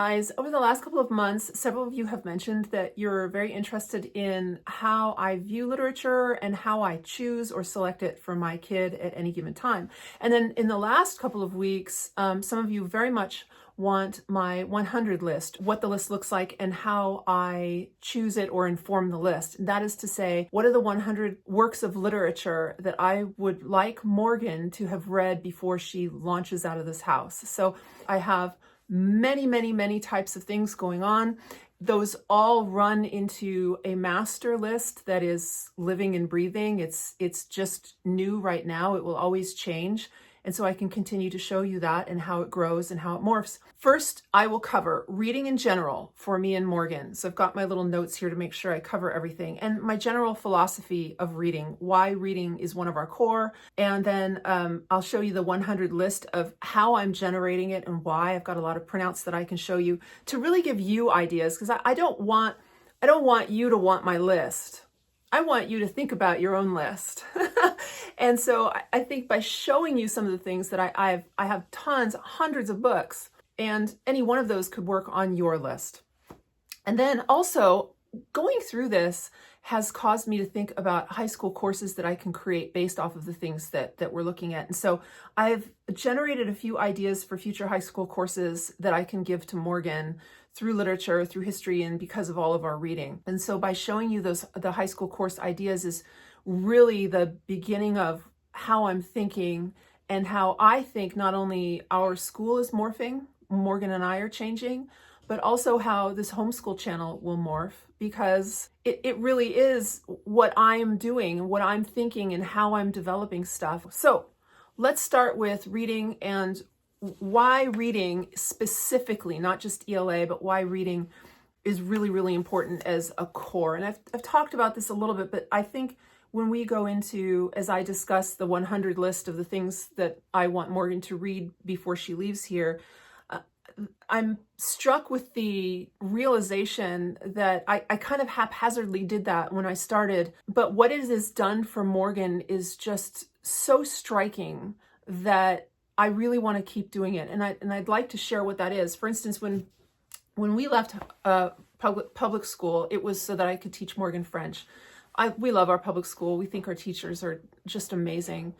guys, over the last couple of months, several of you have mentioned that you're very interested in how I view literature and how I choose or select it for my kid at any given time. And then in the last couple of weeks, some of you very much want my 100 list, what the list looks like and how I choose it or inform the list. That is to say, what are the 100 works of literature that I would like Morgan to have read before she launches out of this house? So I have many types of things going on. Those all run into a master list that is living and breathing. It's just new right now. It will always change. And so I can continue to show you that and how it grows and how it morphs. First, I will cover reading in general for me and Morgan. So I've got my little notes here to make sure I cover everything. And my general philosophy of reading, why reading is one of our core. And then I'll show you the 100 list of how I'm generating it and why. I've got a lot of printouts that I can show you to really give you ideas, because I don't want you to want my list. I want you to think about your own list. And so I think by showing you some of the things that I have tons, hundreds of books, and any one of those could work on your list. And then also going through this has caused me to think about high school courses that I can create based off of the things that we're looking at. And so I've generated a few ideas for future high school courses that I can give to Morgan through literature, through history, and because of all of our reading. And so by showing you the high school course ideas is really the beginning of how I'm thinking and how I think not only our school is morphing, Morgan and I are changing, but also how this homeschool channel will morph, because it really is what I'm doing, what I'm thinking, and how I'm developing stuff. So let's start with reading and why reading specifically, not just ELA, but why reading is really important as a core. And I've talked about this a little bit, but I think when we go into, as I discuss the 100 list of the things that I want Morgan to read before she leaves here, I'm struck with the realization that I kind of haphazardly did that when I started, but what it has done for Morgan is just so striking that I really want to keep doing it. And I'd like to share what that is. For instance, when we left public school, it was so that I could teach Morgan French. We love our public school. We think our teachers are just amazing.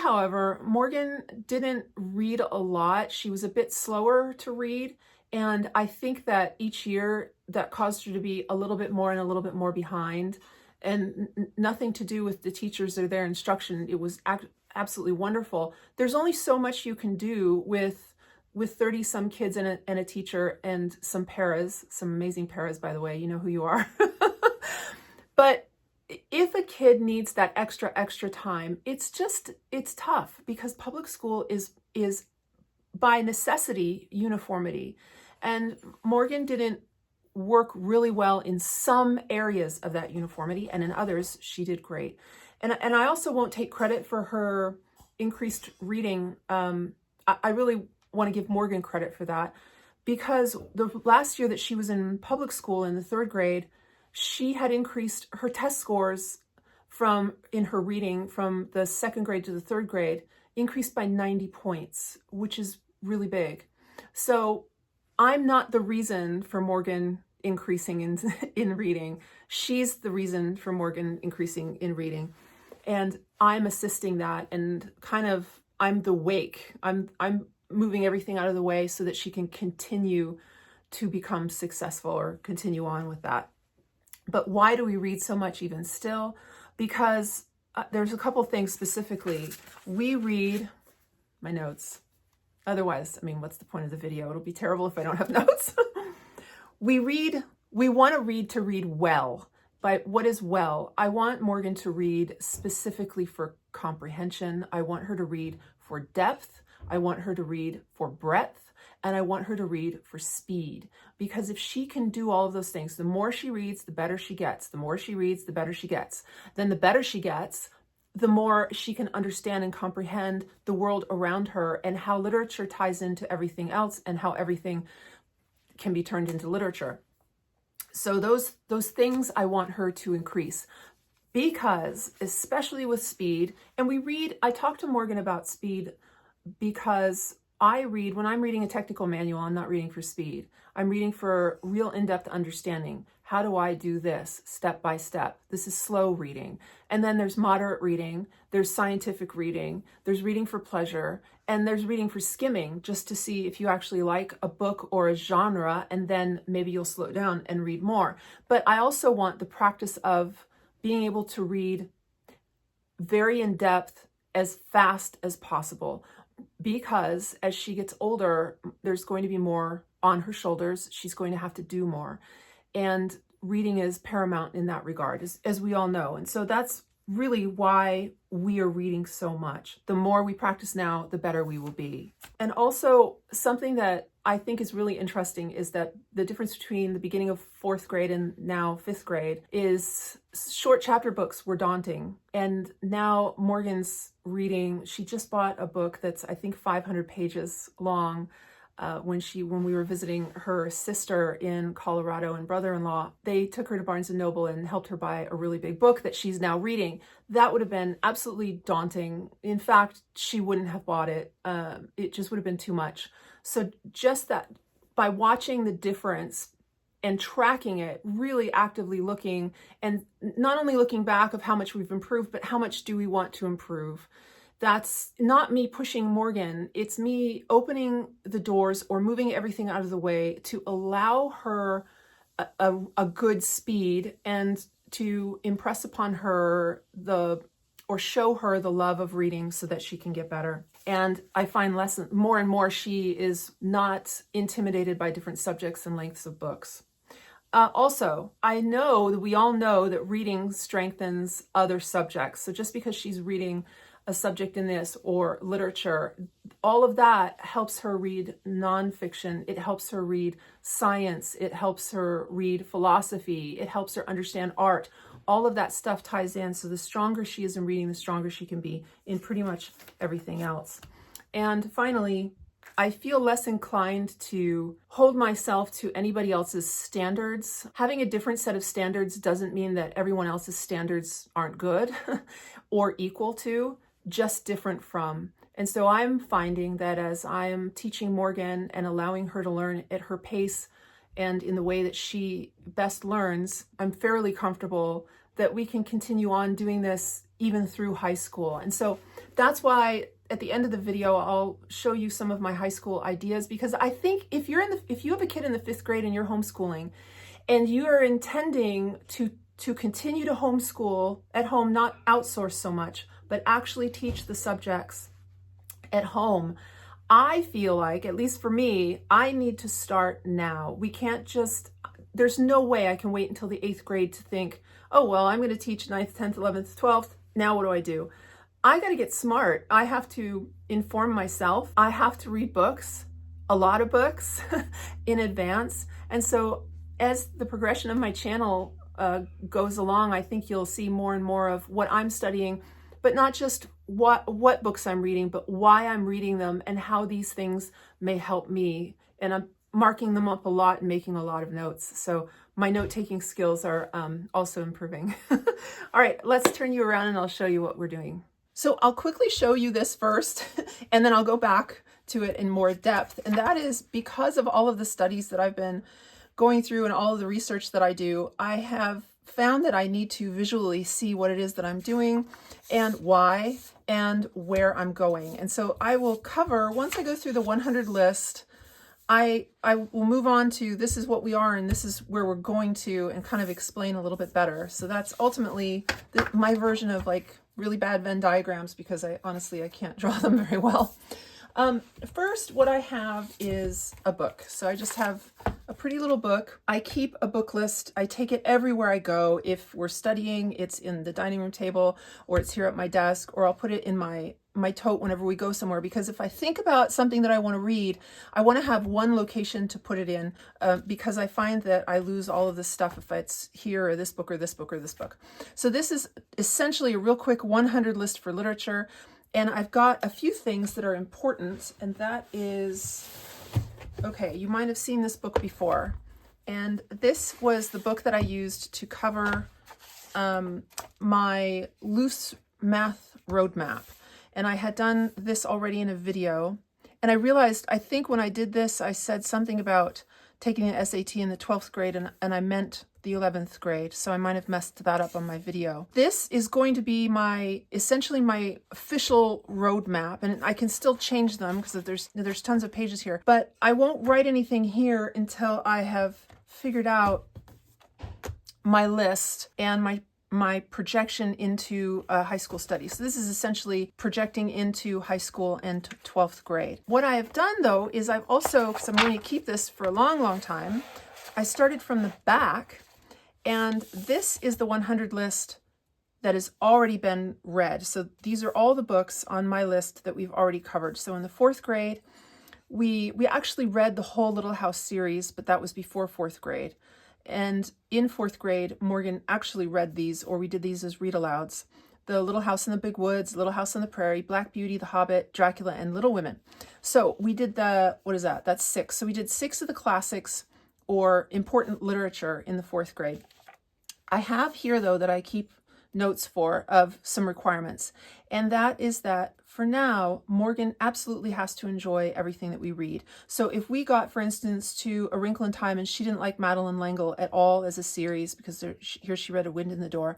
However, Morgan didn't read a lot. She was a bit slower to read. And I think that each year that caused her to be a little bit more and a little bit more behind, and nothing to do with the teachers or their instruction. It was absolutely wonderful. There's only so much you can do with 30 some kids and a teacher and some paras, some amazing paras, by the way, you know who you are. But if a kid needs that extra time, it's tough, because public school is by necessity uniformity. And Morgan didn't work really well in some areas of that uniformity, and in others she did great. And I also won't take credit for her increased reading. I really want to give Morgan credit for that, because the last year that she was in public school in the 3rd grade, she had increased her test scores in her reading from the 2nd grade to the 3rd grade, increased by 90 points, which is really big. So I'm not the reason for Morgan increasing in reading. She's the reason for Morgan increasing in reading. And I'm assisting that, and kind of I'm the wake. I'm moving everything out of the way so that she can continue to become successful or continue on with that. But why do we read so much even still? Because there's a couple things specifically. We read, my notes. Otherwise, I mean, what's the point of the video? It'll be terrible if I don't have notes. We want to read well. But what is well? I want Morgan to read specifically for comprehension. I want her to read for depth. I want her to read for breadth. And I want her to read for speed, because if she can do all of those things, the more she reads, the better she gets. The more she reads, the better she gets. Then the better she gets, the more she can understand and comprehend the world around her and how literature ties into everything else and how everything can be turned into literature. So those things I want her to increase, because especially with speed, and I talked to Morgan about speed because when I'm reading a technical manual, I'm not reading for speed. I'm reading for real in-depth understanding. How do I do this step by step? This is slow reading. And then there's moderate reading, there's scientific reading, there's reading for pleasure, and there's reading for skimming, just to see if you actually like a book or a genre, and then maybe you'll slow down and read more. But I also want the practice of being able to read very in depth as fast as possible, because as she gets older, there's going to be more on her shoulders. She's going to have to do more. And reading is paramount in that regard, as we all know. And so that's really why we are reading so much. The more we practice now, the better we will be. And also something that I think is really interesting is that the difference between the beginning of 4th grade and now 5th grade is short chapter books were daunting. And now Morgan's reading, she just bought a book that's I think 500 pages long. When we were visiting her sister in Colorado and brother-in-law, they took her to Barnes & Noble and helped her buy a really big book that she's now reading. That would have been absolutely daunting. In fact, she wouldn't have bought it. It just would have been too much. So just that, by watching the difference and tracking it, really actively looking, and not only looking back of how much we've improved, but how much do we want to improve. That's not me pushing Morgan. It's me opening the doors or moving everything out of the way to allow her a good speed, and to impress upon her or show her the love of reading so that she can get better. And I find more and more she is not intimidated by different subjects and lengths of books. Also, I know that we all know that reading strengthens other subjects. So just because she's reading a subject in this or literature, all of that helps her read nonfiction. It helps her read science. It helps her read philosophy. It helps her understand art. All of that stuff ties in. So the stronger she is in reading, the stronger she can be in pretty much everything else. And finally, I feel less inclined to hold myself to anybody else's standards. Having a different set of standards doesn't mean that everyone else's standards aren't good or equal to, just different from. And so I'm finding that as I am teaching Morgan and allowing her to learn at her pace and in the way that she best learns, I'm fairly comfortable that we can continue on doing this even through high school. And so that's why at the end of the video, I'll show you some of my high school ideas, because I think if you have a kid in the 5th grade and you're homeschooling and you are intending to continue to homeschool at home, not outsource so much, but actually teach the subjects at home, I feel like, at least for me, I need to start now. We can't there's no way I can wait until the 8th grade to think, oh, well, I'm going to teach 9th, 10th, 11th, 12th. Now what do I do? I got to get smart. I have to inform myself. I have to read books, a lot of books in advance. And so as the progression of my channel goes along, I think you'll see more and more of what I'm studying, but not just what books I'm reading, but why I'm reading them and how these things may help me. And I'm marking them up a lot and making a lot of notes. So my note-taking skills are also improving. All right, let's turn you around and I'll show you what we're doing. So I'll quickly show you this first, and then I'll go back to it in more depth. And that is because of all of the studies that I've been going through and all of the research that I do, I have found that I need to visually see what it is that I'm doing and why and where I'm going. And so I will cover, once I go through the 100 list, I will move on to this is what we are and this is where we're going to, and kind of explain a little bit better. So that's ultimately my version of like really bad Venn diagrams, because honestly, I can't draw them very well. First, what I have is a book. So I just have a pretty little book. I keep a book list. I take it everywhere I go. If we're studying, it's in the dining room table, or it's here at my desk, or I'll put it in my tote whenever we go somewhere, because if I think about something that I want to read, I want to have one location to put it in, because I find that I lose all of this stuff if it's here or this book or this book or this book. So this is essentially a real quick 100 list for literature. And I've got a few things that are important, and that is, okay, you might have seen this book before. And this was the book that I used to cover my loose math roadmap. And I had done this already in a video, And I realized, I think when I did this, I said something about taking an SAT in the 12th grade, and I meant the 11th grade. So I might have messed that up on my video. This is going to be essentially my official roadmap, and I can still change them because there's tons of pages here, but I won't write anything here until I have figured out my list and my projection into high school studies. So this is essentially projecting into high school and 12th grade. What I have done though is I've also, because I'm going to keep this for a long, long time, I started from the back, and this is the 100 list that has already been read. So these are all the books on my list that we've already covered. So in the 4th grade, we actually read the whole Little House series, but that was before 4th grade. And in 4th grade, Morgan actually read these, or we did these as read-alouds. The Little House in the Big Woods, Little House on the Prairie, Black Beauty, The Hobbit, Dracula, and Little Women. So we did what is that? That's 6. So we did 6 of the classics or important literature in the 4th grade. I have here, though, that I keep notes for of some requirements. And that is that for now, Morgan absolutely has to enjoy everything that we read. So if we got, for instance, to A Wrinkle in Time and she didn't like Madeleine L'Engle at all as a series because here she read A Wind in the Door,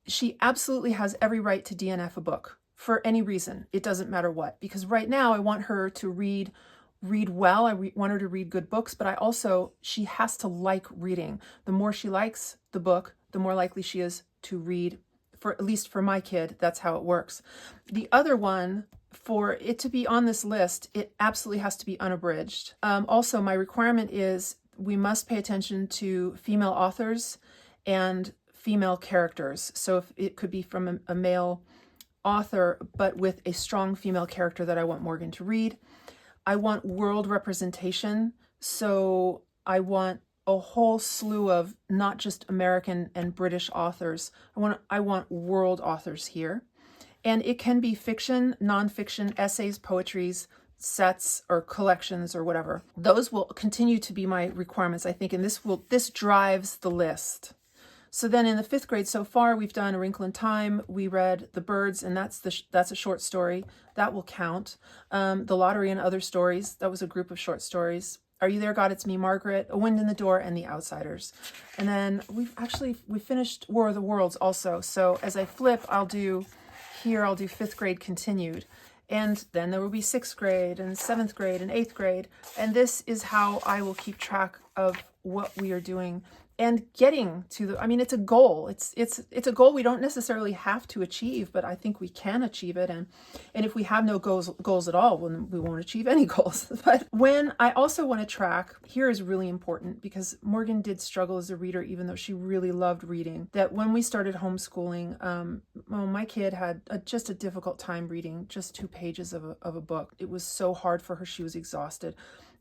she absolutely has every right to DNF a book for any reason. It doesn't matter what, because right now I want her to read well. I want her to read good books, but she has to like reading. The more she likes the book, the more likely she is to read. For at least for my kid, that's how it works. The other one, for it to be on this list, it absolutely has to be unabridged. Also, my requirement is we must pay attention to female authors and female characters. So if it could be from a male author, but with a strong female character that I want Morgan to read. I want world representation. So I want a whole slew of not just American and British authors. I want world authors here. And it can be fiction, nonfiction, essays, poetries, sets, or collections, or whatever. Those will continue to be my requirements, I think, and this drives the list. So then in the 5th grade so far, we've done A Wrinkle in Time. We read The Birds, and that's a short story. That will count. The Lottery and Other Stories, that was a group of short stories. Are You There, God? It's Me, Margaret, A Wind in the Door, and The Outsiders. And then we finished War of the Worlds also. So as I flip, I'll do 5th grade continued. And then there will be 6th grade and 7th grade and 8th grade. And this is how I will keep track of what we are doing and getting to it's a goal. It's a goal we don't necessarily have to achieve, but I think we can achieve it. And if we have no goals at all, well, we won't achieve any goals. But when I also want to track, here is really important because Morgan did struggle as a reader, even though she really loved reading, that when we started homeschooling, my kid had just a difficult time reading just 2 pages of a book. It was so hard for her. She was exhausted.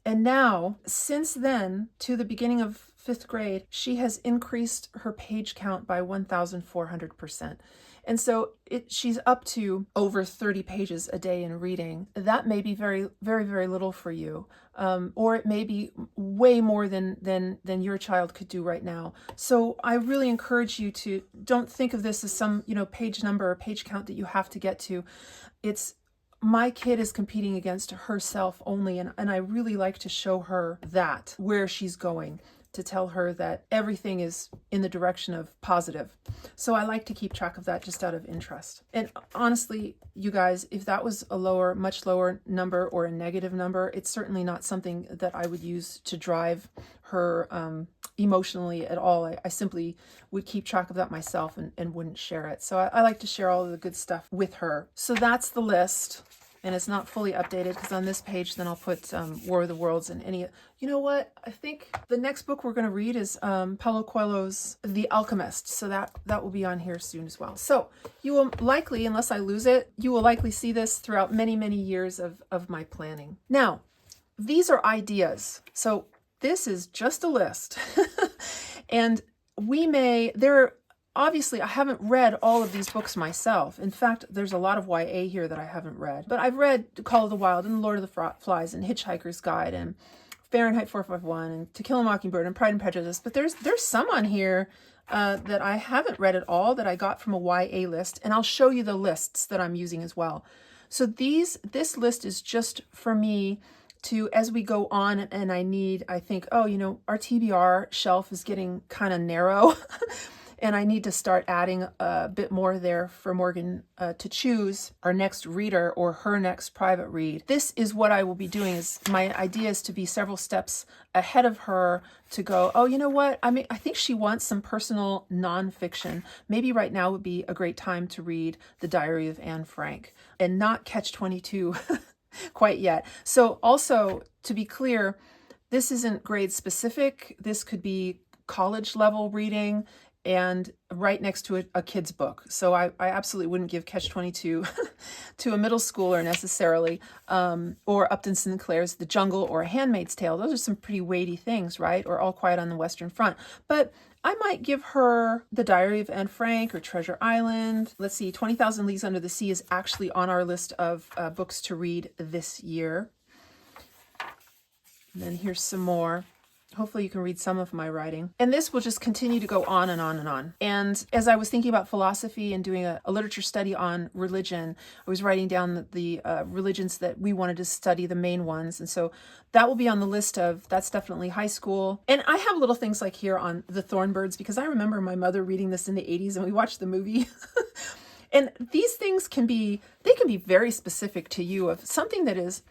And now, since then, to the beginning of 5th grade, she has increased her page count by 1,400%. And so she's up to over 30 pages a day in reading. That may be very, very, very little for you. Or it may be way more than your child could do right now. So I really encourage you to don't think of this as some, page number or page count that you have to get to. My kid is competing against herself only, and I really like to show her that, where she's going, to tell her that everything is in the direction of positive. So I like to keep track of that just out of interest. And honestly, you guys, if that was a much lower number or a negative number, it's certainly not something that I would use to drive her emotionally at all. I simply would keep track of that myself and wouldn't share it. So I like to share all of the good stuff with her. So that's the list. And it's not fully updated because on this page, then I'll put War of the Worlds and any... You know what? I think the next book we're going to read is Paulo Coelho's The Alchemist. So that will be on here soon as well. So you will likely, unless I lose it, you will likely see this throughout many, many years of my planning. Now, these are ideas. So this is just a list. And obviously, I haven't read all of these books myself. In fact, there's a lot of YA here that I haven't read. But I've read Call of the Wild and The Lord of the Flies and Hitchhiker's Guide and Fahrenheit 451 and To Kill a Mockingbird and Pride and Prejudice. But there's some on here that I haven't read at all that I got from a YA list. And I'll show you the lists that I'm using as well. So this list is just for me to, as we go on, and I think, oh, our TBR shelf is getting kind of narrow. And I need to start adding a bit more there for Morgan to choose our next reader or her next private read. This is what I will be doing. Is my idea is to be several steps ahead of her, to go, oh, you know what? I think she wants some personal nonfiction. Maybe right now would be a great time to read The Diary of Anne Frank and not Catch-22 quite yet. So also, to be clear, this isn't grade specific. This could be college level reading and right next to a kid's book. So I absolutely wouldn't give Catch-22 to a middle schooler necessarily, or Upton Sinclair's The Jungle or A Handmaid's Tale. Those are some pretty weighty things, right? Or All Quiet on the Western Front. But I might give her The Diary of Anne Frank or Treasure Island. Let's see, 20,000 Leagues Under the Sea is actually on our list of books to read this year. And then here's some more. Hopefully you can read some of my writing. And this will just continue to go on and on and on. And as I was thinking about philosophy and doing a literature study on religion, I was writing down the religions that we wanted to study, the main ones. And so that will be on the list of, that's definitely high school. And I have little things like here on the Thornbirds, because I remember my mother reading this in the 80s and we watched the movie. And these things can be very specific to you, of something that is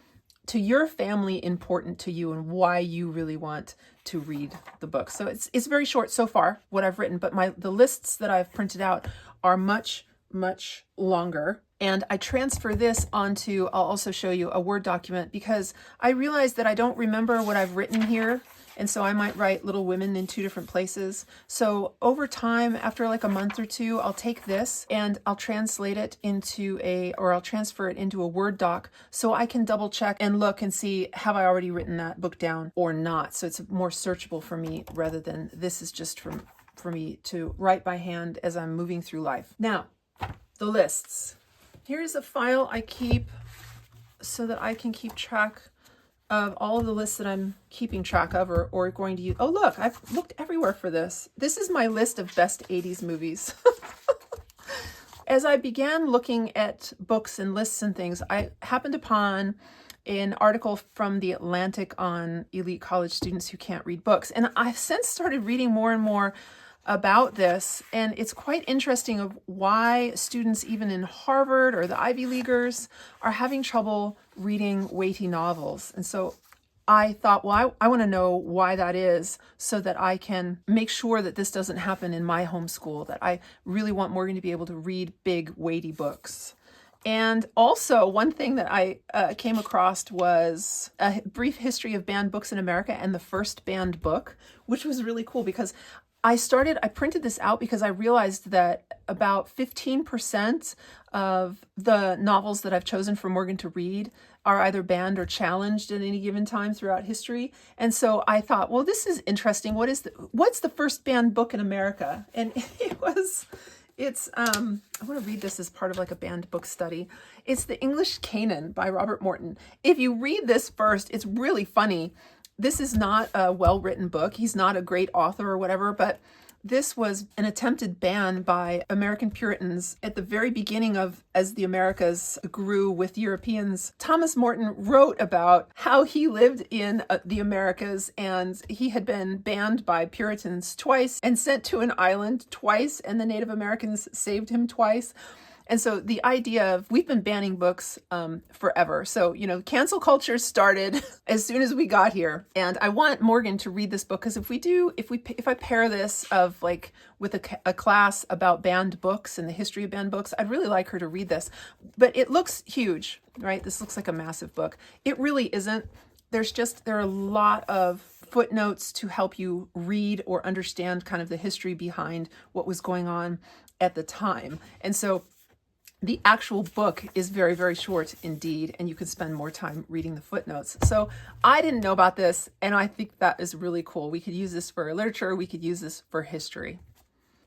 to your family important to you and why you really want to read the book. So it's very short so far, what I've written, but the lists that I've printed out are much, much longer. And I transfer this onto, I'll also show you a Word document, because I realized that I don't remember what I've written here. And so I might write Little Women in 2 different places. So over time, after like a month or two, I'll take this and I'll translate it I'll transfer it into a Word doc, so I can double check and look and see, have I already written that book down or not? So it's more searchable for me, rather than this is just for me to write by hand as I'm moving through life. Now, the lists. Here's a file I keep so that I can keep track of all of the lists that I'm keeping track of or going to use. Oh, look, I've looked everywhere for this. This is my list of best 80s movies. As I began looking at books and lists and things, I happened upon an article from The Atlantic on elite college students who can't read books. And I've since started reading more and more about this, and it's quite interesting of why students even in Harvard or the Ivy Leaguers are having trouble reading weighty novels. And so I thought, well, I want to know why that is, so that I can make sure that this doesn't happen in my homeschool, that I really want Morgan to be able to read big, weighty books. And also, one thing that I came across was a brief history of banned books in America and the first banned book, which was really cool, because I printed this out because I realized that about 15% of the novels that I've chosen for Morgan to read are either banned or challenged at any given time throughout history. And so I thought, well, this is interesting. What's the first banned book in America? And I want to read this as part of like a banned book study. It's The English Canaan by Robert Morton. If you read this first, it's really funny. This is not a well-written book. He's not a great author or whatever, but this was an attempted ban by American Puritans at the very beginning of, as the Americas grew with Europeans. Thomas Morton wrote about how he lived in the Americas, and he had been banned by Puritans twice and sent to an island twice, and the Native Americans saved him twice. And so the idea of, we've been banning books forever. So, cancel culture started as soon as we got here. And I want Morgan to read this book, because if I pair this with a class about banned books and the history of banned books, I'd really like her to read this. But it looks huge, right? This looks like a massive book. It really isn't. There are a lot of footnotes to help you read or understand kind of the history behind what was going on at the time. And so the actual book is very, very short indeed, and you could spend more time reading the footnotes. So I didn't know about this, and I think that is really cool. We could use this for literature. We could use this for history.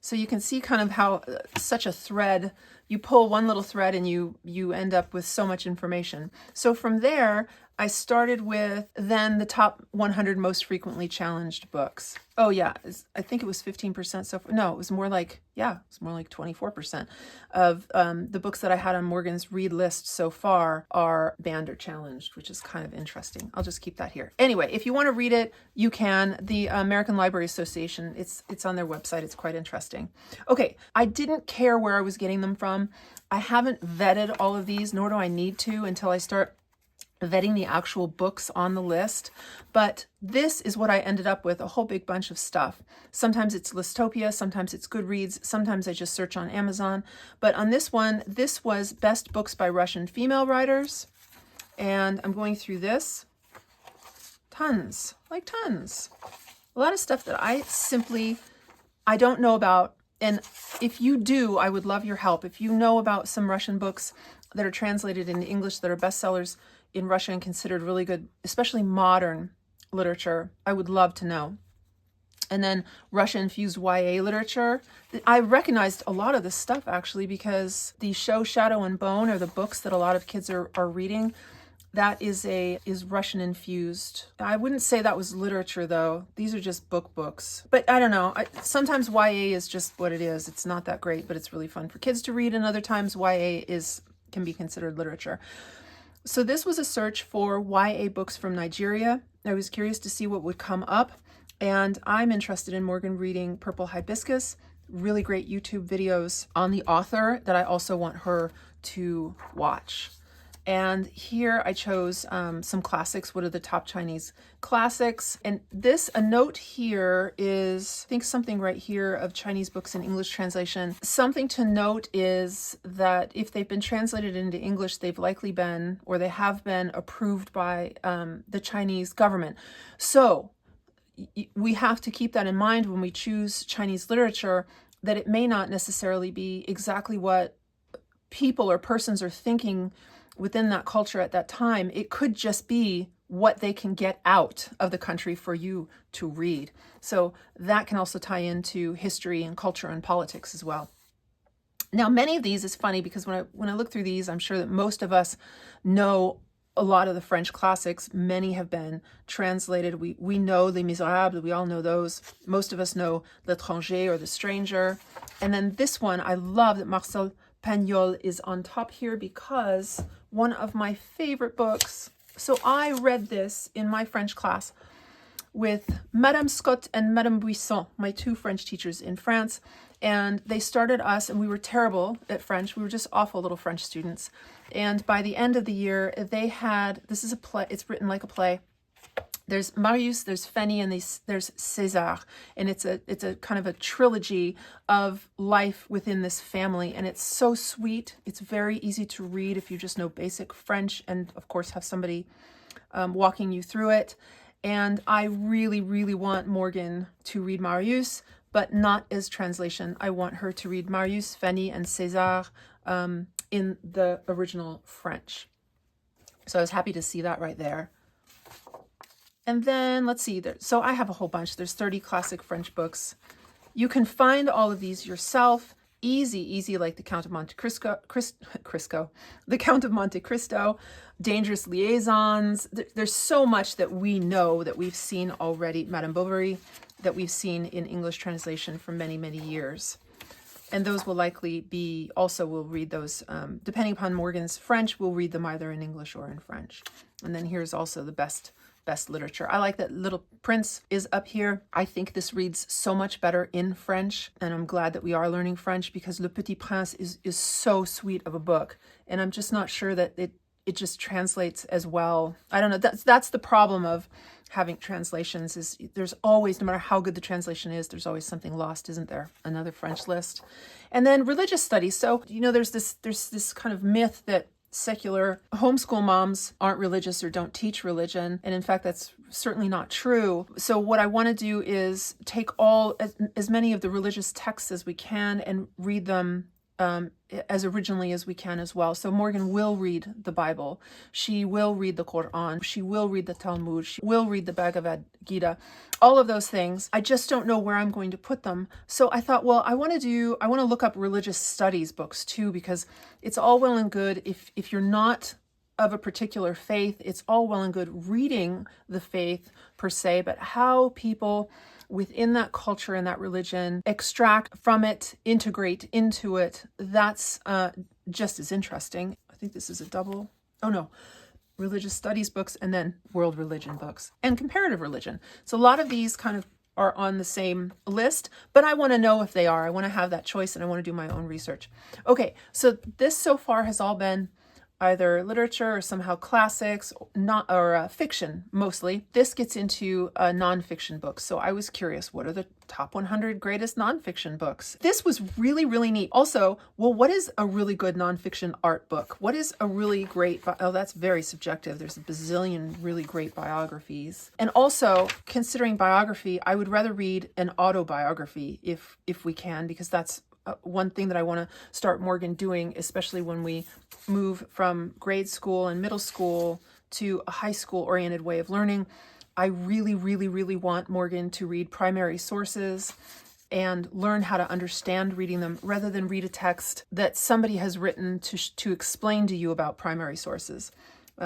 So you can see kind of how such a thread, you pull one little thread and you end up with so much information. So from there, I started with then the top 100 most frequently challenged books. Oh yeah, I think it was 15% so far. No, it was more like, yeah, it was more like 24% of the books that I had on Morgan's read list so far are banned or challenged, which is kind of interesting. I'll just keep that here. Anyway, if you want to read it, you can. The American Library Association, it's on their website. It's quite interesting. Okay, I didn't care where I was getting them from. I haven't vetted all of these, nor do I need to until I start vetting the actual books on the list. But this is what I ended up with, a whole big bunch of stuff. Sometimes it's Listopia, sometimes it's Goodreads, sometimes I just search on Amazon. But on this one, this was best books by Russian female writers. And I'm going through this. Tons, like tons. A lot of stuff that I don't know about. And if you do, I would love your help. If you know about some Russian books that are translated into English that are bestsellers in Russia and considered really good, especially modern literature, I would love to know. And then Russia-infused YA literature. I recognized a lot of this stuff actually because the show Shadow and Bone are the books that a lot of kids are reading. That is Russian infused. I wouldn't say that was literature though. These are just books. But I don't know. Sometimes YA is just what it is. It's not that great, but it's really fun for kids to read. And other times YA can be considered literature. So this was a search for YA books from Nigeria. I was curious to see what would come up. And I'm interested in Morgan reading Purple Hibiscus. Really great YouTube videos on the author that I also want her to watch. And here I chose some classics. What are the top Chinese classics? And a note here is, I think something right here of Chinese books in English translation. Something to note is that if they've been translated into English, they've likely been, or they have been approved by the Chinese government. So we have to keep that in mind when we choose Chinese literature, that it may not necessarily be exactly what people or persons are thinking within that culture at that time. It could just be what they can get out of the country for you to read. So that can also tie into history and culture and politics as well. Now, many of these is funny because when I look through these, I'm sure that most of us know a lot of the French classics. Many have been translated. We know Les Miserables. We all know those. Most of us know L'Étranger or The Stranger. And then this one, I love that Marcel Pagnol is on top here because one of my favorite books. So I read this in my French class with Madame Scott and Madame Buisson, my two French teachers in France. And they started us, and we were terrible at French. We were just awful little French students. And by the end of the year, they had, this is a play, it's written like a play. There's Marius, there's Fanny, and there's César. And it's a kind of a trilogy of life within this family. And it's so sweet. It's very easy to read if you just know basic French and, of course, have somebody walking you through it. And I really, really want Morgan to read Marius, but not as translation. I want her to read Marius, Fanny, and César in the original French. So I was happy to see that right there. And then let's see, so I have a whole bunch. There's 30 classic French books. You can find all of these yourself. Easy, like The Count of Monte Cristo, The Count of Monte Cristo, Dangerous Liaisons. There's so much that we know that we've seen already, Madame Bovary, that we've seen in English translation for many, many years. And those will likely be, also we'll read those, depending upon Morgan's French, we'll read them either in English or in French. And then here's also the best literature. I like that Little Prince is up here. I think this reads so much better in French, and I'm glad that we are learning French because Le Petit Prince is so sweet of a book, and I'm just not sure that it just translates as well. I don't know. That's the problem of having translations, is there's always, no matter how good the translation is, there's always something lost, isn't there? Another French list. And then religious studies. So, there's this kind of myth that secular homeschool moms aren't religious or don't teach religion. And in fact, that's certainly not true. So what I want to do is take as many of the religious texts as we can and read them as originally as we can as well. So Morgan will read the Bible. She will read the Quran. She will read the Talmud. She will read the Bhagavad Gita. All of those things. I just don't know where I'm going to put them. So I thought, well, I want to look up religious studies books too, because it's all well and good if you're not of a particular faith, it's all well and good reading the faith per se, but how people within that culture and that religion extract from it, integrate into it, that's just as interesting. I think this is a double, oh no, religious studies books and then world religion books and comparative religion. So a lot of these kind of are on the same list, but I want to know if they are. I want to have that choice and I want to do my own research. Okay, so this so far has all been either literature or somehow classics, not or fiction mostly. This gets into nonfiction books. So I was curious, what are the top 100 greatest nonfiction books? This was really, really neat. Also, well, what is a really good nonfiction art book? What is a really great, oh, that's very subjective. There's a bazillion really great biographies. And also, considering biography, I would rather read an autobiography if we can, because that's one thing that I want to start Morgan doing, especially when we move from grade school and middle school to a high school oriented way of learning. I really, really, really want Morgan to read primary sources and learn how to understand reading them rather than read a text that somebody has written to explain to you about primary sources.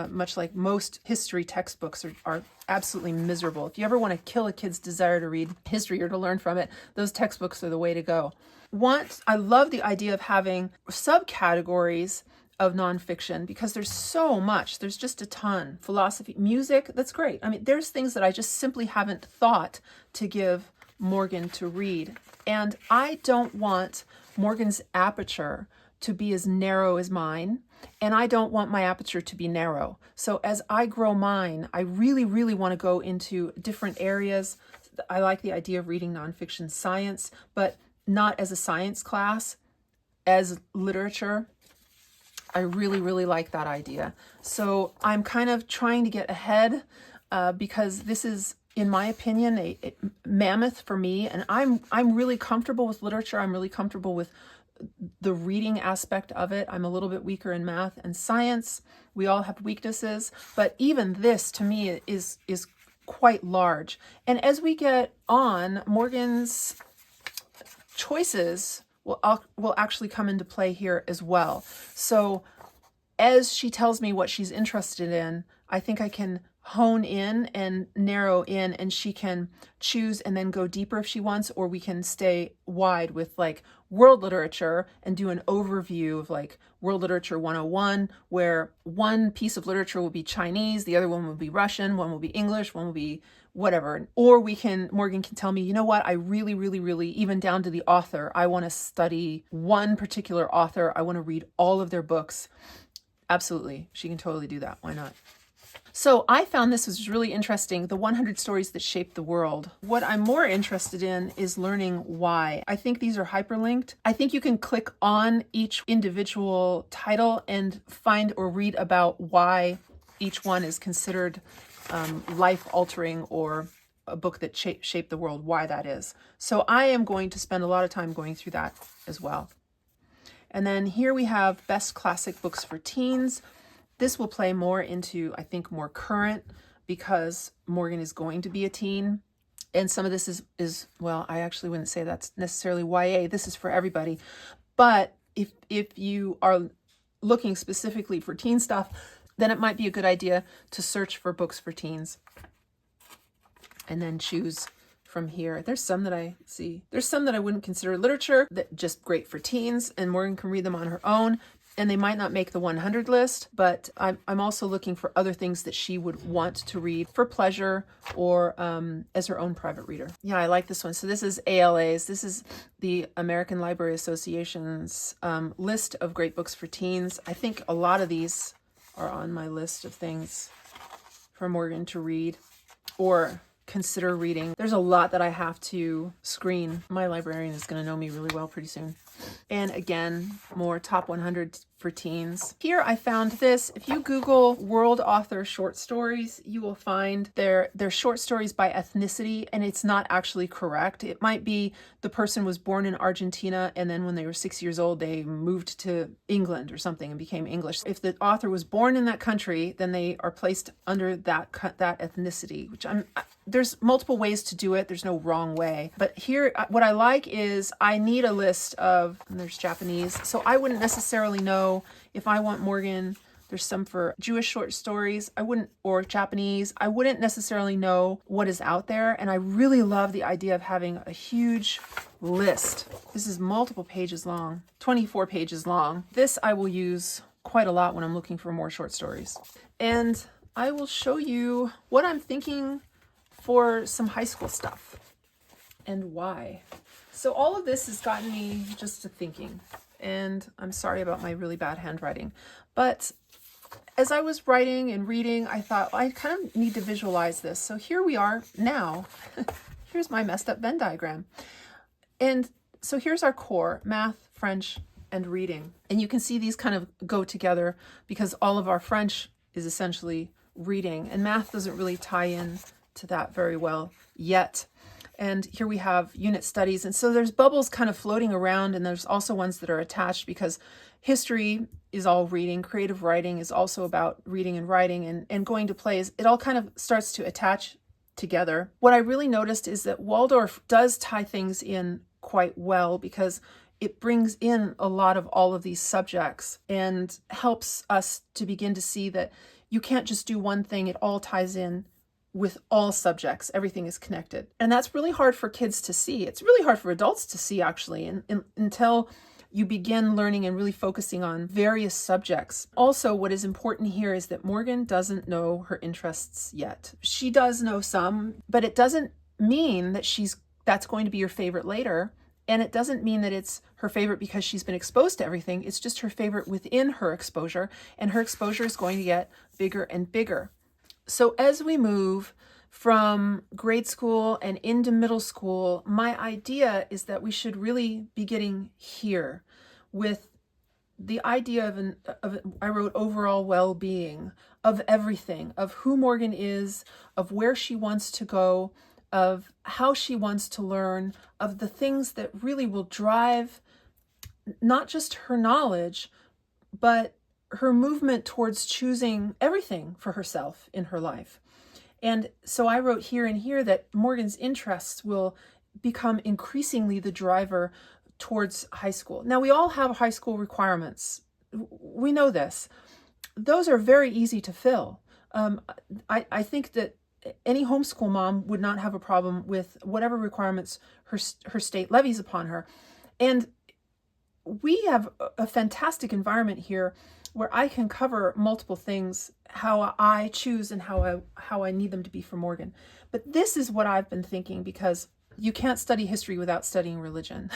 Much like most history textbooks are absolutely miserable. If you ever want to kill a kid's desire to read history or to learn from it, those textbooks are the way to go. I love the idea of having subcategories of nonfiction because there's so much. There's just a ton. Philosophy, music, that's great. I mean, there's things that I just simply haven't thought to give Morgan to read. And I don't want Morgan's aperture to be as narrow as mine, and I don't want my aperture to be narrow. So as I grow mine, I really, really want to go into different areas. I like the idea of reading nonfiction science, but not as a science class, as literature. I really, really like that idea. So I'm kind of trying to get ahead because this is, in my opinion, a mammoth for me. And I'm really comfortable with literature. I'm really comfortable with the reading aspect of it. I'm a little bit weaker in math and science. We all have weaknesses, but even this to me is quite large. And as we get on, Morgan's choices will actually come into play here as well. So as she tells me what she's interested in, I think I can hone in and narrow in, and she can choose and then go deeper if she wants, or we can stay wide with like world literature and do an overview of like world literature 101, where one piece of literature will be Chinese, the other one will be Russian, one will be English, one will be whatever. Or Morgan can tell me, you know what, I really, really, really, even down to the author, I want to study one particular author. I want to read all of their books. Absolutely. She can totally do that. Why not? So I found this was really interesting, the 100 stories that shaped the world. What I'm more interested in is learning why. I think these are hyperlinked. I think you can click on each individual title and find or read about why each one is considered life-altering or a book that shaped the world, why that is. So I am going to spend a lot of time going through that as well. And then here we have best classic books for teens. This will play more into, I think, more current because Morgan is going to be a teen. And some of this is well, I actually wouldn't say that's necessarily YA. This is for everybody. But if you are looking specifically for teen stuff, then it might be a good idea to search for books for teens and then choose from here. There's some that I see. There's some that I wouldn't consider literature, that just great for teens, and Morgan can read them on her own. And they might not make the 100 list, but I'm also looking for other things that she would want to read for pleasure or as her own private reader. Yeah, I like this one. So this is ALA's. This is the American Library Association's list of great books for teens. I think a lot of these are on my list of things for Morgan to read or consider reading. There's a lot that I have to screen. My librarian is going to know me really well pretty soon. And again, more top 100 for teens. Here I found this. If you Google world author short stories, you will find their short stories by ethnicity, and it's not actually correct. It might be the person was born in Argentina, and then when they were 6 years old, they moved to England or something and became English. If the author was born in that country, then they are placed under that ethnicity, which there's multiple ways to do it. There's no wrong way. But here, what I like is I need a list of, and there's Japanese, so I wouldn't necessarily know if I want Morgan There's some for Jewish short stories. Or Japanese. I wouldn't necessarily know what is out there. And I really love the idea of having a huge list. This is multiple pages long, 24 pages long. This I will use quite a lot when I'm looking for more short stories. And I will show you what I'm thinking for some high school stuff and why. So all of this has gotten me just to thinking, and I'm sorry about my really bad handwriting, but as I was writing and reading, I thought I kind of need to visualize this. So here we are now. Here's my messed up Venn diagram. And so here's our core: math, French, and reading. And you can see these kind of go together because all of our French is essentially reading, and math doesn't really tie in to that very well yet. And here we have unit studies. And so there's bubbles kind of floating around, and there's also ones that are attached because history is all reading. Creative writing is also about reading and writing, and going to plays. It all kind of starts to attach together. What I really noticed is that Waldorf does tie things in quite well because it brings in a lot of all of these subjects and helps us to begin to see that you can't just do one thing. It all ties in with all subjects. Everything is connected. And that's really hard for kids to see. It's really hard for adults to see, actually, until you begin learning and really focusing on various subjects. Also, what is important here is that Morgan doesn't know her interests yet. She does know some, but it doesn't mean that that's going to be your favorite later. And it doesn't mean that it's her favorite because she's been exposed to everything. It's just her favorite within her exposure, and her exposure is going to get bigger and bigger. So as we move from grade school and into middle school, my idea is that we should really be getting here with the idea of I wrote overall well-being, of everything, of who Morgan is, of where she wants to go, of how she wants to learn, of the things that really will drive not just her knowledge, but her movement towards choosing everything for herself in her life. And so I wrote here and here that Morgan's interests will become increasingly the driver towards high school. Now, we all have high school requirements. We know this. Those are very easy to fill. I think that any homeschool mom would not have a problem with whatever requirements her state levies upon her. And we have a fantastic environment here where I can cover multiple things, how I choose and how I need them to be for Morgan. But this is what I've been thinking, because you can't study history without studying religion.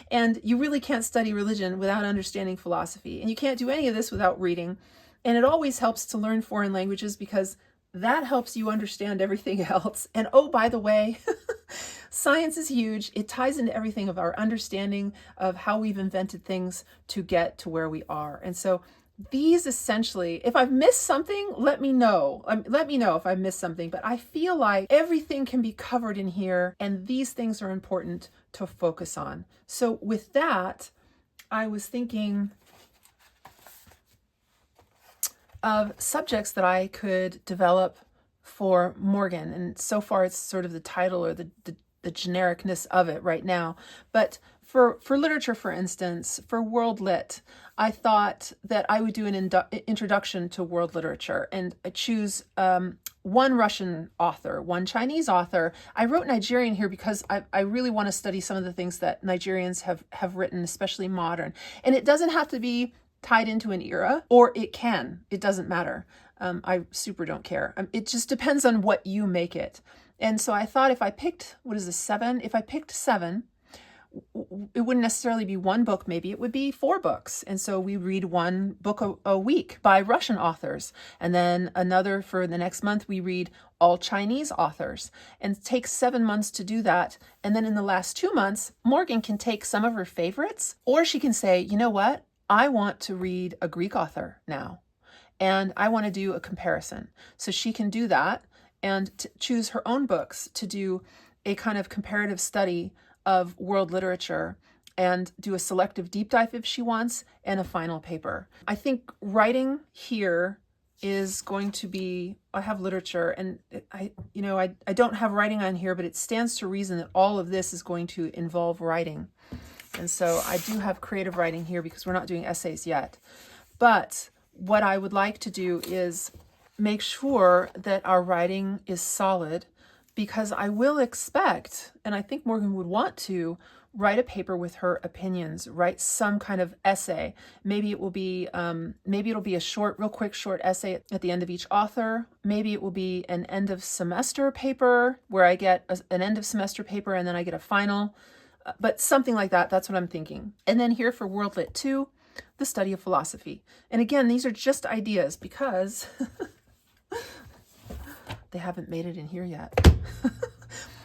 And you really can't study religion without understanding philosophy. And you can't do any of this without reading. And it always helps to learn foreign languages because that helps you understand everything else. And oh, by the way, science is huge. It ties into everything of our understanding of how we've invented things to get to where we are. And so these essentially, if I've missed something, let me know. Let me know if I've missed something. But I feel like everything can be covered in here, and these things are important to focus on. So with that, I was thinking of subjects that I could develop for Morgan. And so far it's sort of the title or the genericness of it right now. But for literature, for instance, for world lit, I thought that I would do an introduction to world literature, and I choose one Russian author, one Chinese author. I wrote Nigerian here because I really want to study some of the things that Nigerians have written, especially modern. And it doesn't have to be tied into an era, or it can. It doesn't matter. I super don't care. It just depends on what you make it. And so I thought if I picked, seven? If I picked seven, it wouldn't necessarily be one book, maybe it would be 4 books. And so we read one book a week by Russian authors. And then another for the next month, we read all Chinese authors, and it takes 7 months to do that. And then in the last 2 months, Morgan can take some of her favorites, or she can say, you know what? I want to read a Greek author now, and I want to do a comparison. So she can do that and choose her own books to do a kind of comparative study of world literature and do a selective deep dive if she wants, and a final paper. I think writing here is going to be, I have literature, and I don't have writing on here, but it stands to reason that all of this is going to involve writing. And so I do have creative writing here because we're not doing essays yet. But what I would like to do is make sure that our writing is solid, because I will expect, and I think Morgan would want to, write a paper with her opinions, write some kind of essay. Maybe it will be, maybe it'll be a short, real quick short essay at the end of each author. Maybe it will be an end of semester paper where I get an end of semester paper and then I get a final, but something like that. That's what I'm thinking. And then here for World Lit 2, the study of philosophy. And again, these are just ideas because they haven't made it in here yet.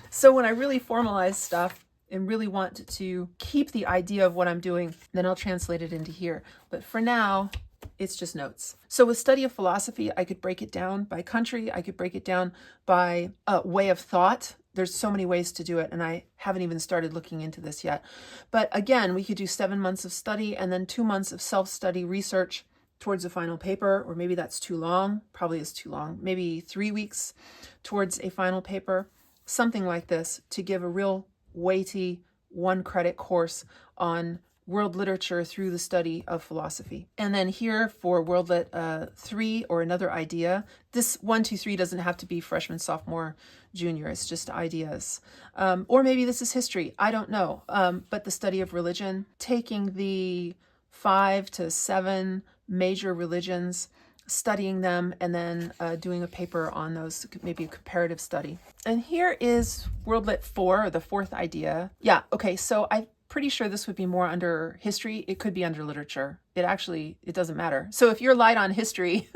So when I really formalize stuff and really want to keep the idea of what I'm doing, then I'll translate it into here. But for now, it's just notes. So with study of philosophy, I could break it down by country. I could break it down by way of thought. There's so many ways to do it, and I haven't even started looking into this yet. But again, we could do 7 months of study and then 2 months of self-study research towards a final paper, or maybe that's too long, probably is too long, maybe 3 weeks towards a final paper, something like this, to give a real weighty 1-credit course on world literature through the study of philosophy. And then here for World Lit 3, or another idea, this 1, 2, 3 doesn't have to be freshman, sophomore, junior, it's just ideas. Or maybe this is history, I don't know. But the study of religion, taking the 5 to 7 major religions, studying them, and then doing a paper on those, maybe a comparative study. And here is World Lit 4, or the 4th idea. Yeah, okay, so I'm pretty sure this would be more under history. It could be under literature. It doesn't matter. So if you're light on history,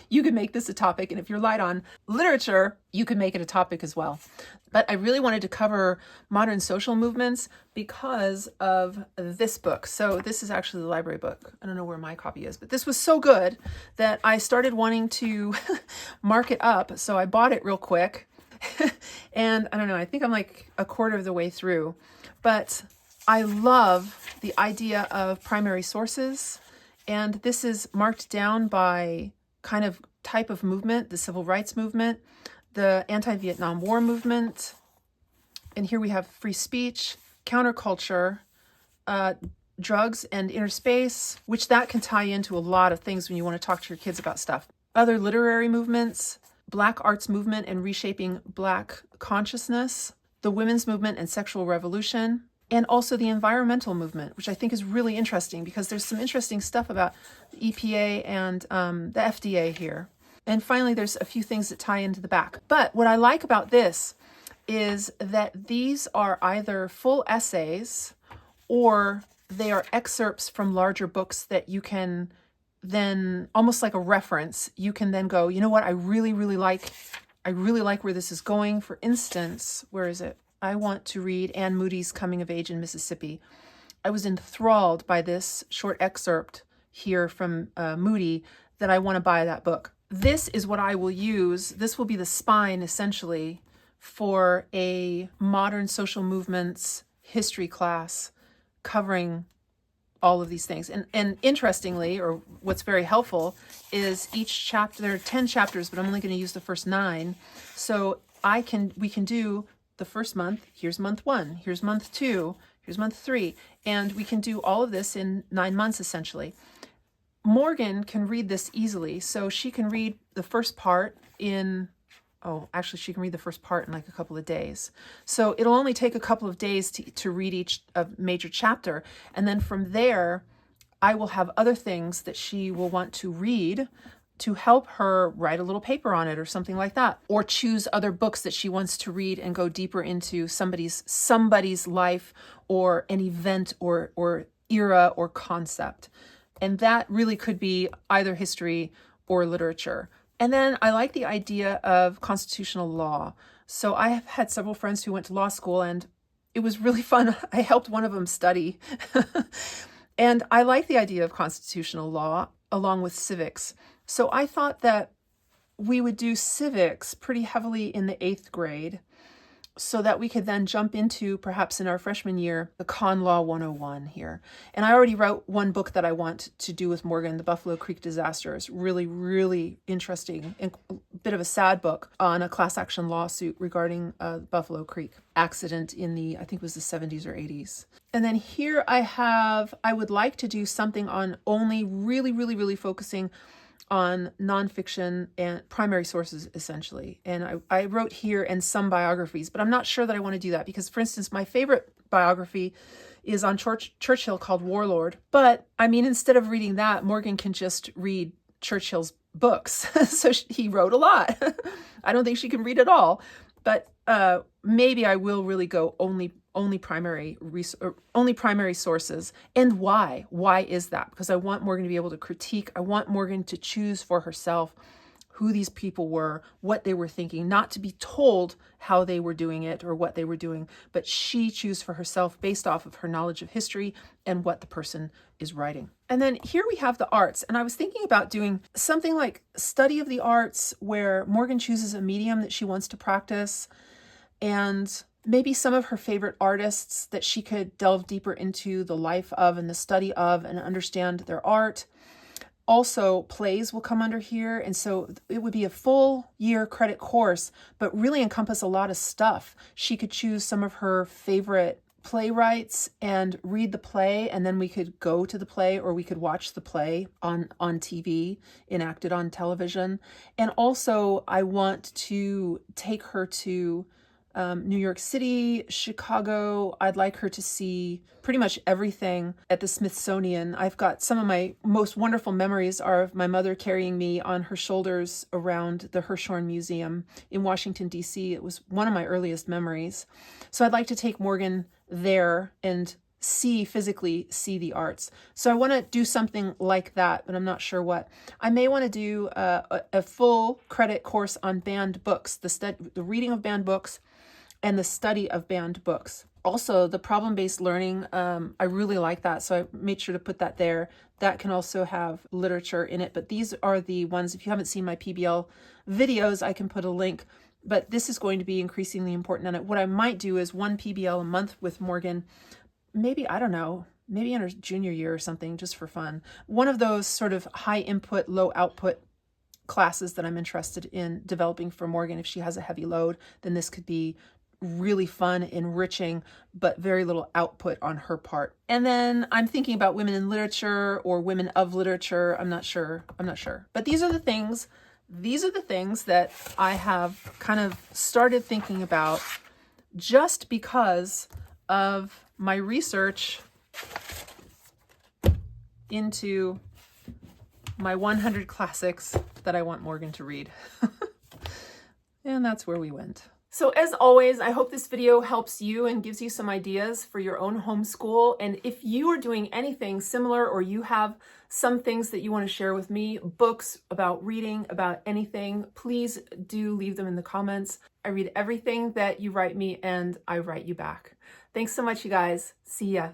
you could make this a topic. And if you're light on literature, you could make it a topic as well. But I really wanted to cover modern social movements because of this book. So this is actually the library book. I don't know where my copy is, but this was so good that I started wanting to mark it up. So I bought it real quick. And I don't know, I think I'm like a quarter of the way through. But I love the idea of primary sources. And this is marked down by kind of type of movement: the civil rights movement, the anti-Vietnam War movement, and here we have free speech, counterculture, drugs and inner space, which that can tie into a lot of things when you want to talk to your kids about stuff. Other literary movements, Black arts movement and reshaping Black consciousness, the women's movement and sexual revolution, and also the environmental movement, which I think is really interesting because there's some interesting stuff about the EPA and the FDA here. And finally, there's a few things that tie into the back. But what I like about this is that these are either full essays or they are excerpts from larger books that you can then, almost like a reference, you can then go, you know what, I really like where this is going. For instance, where is it? I want to read Anne Moody's Coming of Age in Mississippi. I was enthralled by this short excerpt here from Moody that I want to buy that book. This is what I will use. This will be the spine, essentially, for a modern social movements history class covering all of these things. And interestingly, or what's very helpful, is each chapter, there are 10 chapters, but I'm only going to use the first 9. So we can do the first month, here's month 1, here's month 2, here's month 3, and we can do all of this in 9 months, essentially. Morgan can read this easily, so she can read the first part in, she can read the first part in like a couple of days. So it'll only take a couple of days to read each major chapter, and then from there, I will have other things that she will want to read to help her write a little paper on it or something like that, or choose other books that she wants to read and go deeper into somebody's life or an event or era or concept. And that really could be either history or literature. And then I like the idea of constitutional law. So I have had several friends who went to law school, and it was really fun. I helped one of them study. And I like the idea of constitutional law along with civics. So I thought that we would do civics pretty heavily in the 8th grade so that we could then jump into, perhaps in our freshman year, the Con Law 101 here. And I already wrote one book that I want to do with Morgan, The Buffalo Creek Disaster. It's really, really interesting, and bit of a sad book on a class action lawsuit regarding Buffalo Creek accident in the, I think it was the 70s or 80s. And then here I would like to do something on only really focusing on nonfiction and primary sources, essentially. And I wrote here and some biographies, but I'm not sure that I want to do that because, for instance, my favorite biography is on Churchill called Warlord. But I mean, instead of reading that, Morgan can just read Churchill's books. So he wrote a lot. I don't think she can read it all, but maybe I will really go only primary sources. And why? Why is that? Because I want Morgan to be able to critique. I want Morgan to choose for herself who these people were, what they were thinking, not to be told how they were doing it or what they were doing, but she choose for herself based off of her knowledge of history and what the person is writing. And then here we have the arts. And I was thinking about doing something like study of the arts where Morgan chooses a medium that she wants to practice and maybe some of her favorite artists that she could delve deeper into the life of and the study of and understand their art. Also, plays will come under here. And so it would be a full year credit course, but really encompass a lot of stuff. She could choose some of her favorite playwrights and read the play, and then we could go to the play or we could watch the play on TV, enacted on television. And also, I want to take her to New York City, Chicago. I'd like her to see pretty much everything at the Smithsonian. I've got some of my most wonderful memories are of my mother carrying me on her shoulders around the Hirshhorn Museum in Washington, D.C. It was one of my earliest memories. So I'd like to take Morgan there and physically see the arts. So I want to do something like that, but I'm not sure what. I may want to do a full credit course on banned books, the reading of banned books, and the study of banned books. Also, the problem-based learning, I really like that, so I made sure to put that there. That can also have literature in it, but these are the ones, if you haven't seen my PBL videos, I can put a link, but this is going to be increasingly important. And what I might do is one PBL a month with Morgan, maybe, I don't know, maybe in her junior year or something, just for fun. One of those sort of high input, low output classes that I'm interested in developing for Morgan. If she has a heavy load, then this could be really fun, enriching, but very little output on her part. And then I'm thinking about women in literature or women of literature. I'm not sure. But these are the things that I have kind of started thinking about just because of my research into my 100 classics that I want Morgan to read. And that's where we went. So as always, I hope this video helps you and gives you some ideas for your own homeschool. And if you are doing anything similar or you have some things that you want to share with me, books about reading, about anything, please do leave them in the comments. I read everything that you write me and I write you back. Thanks so much, you guys. See ya.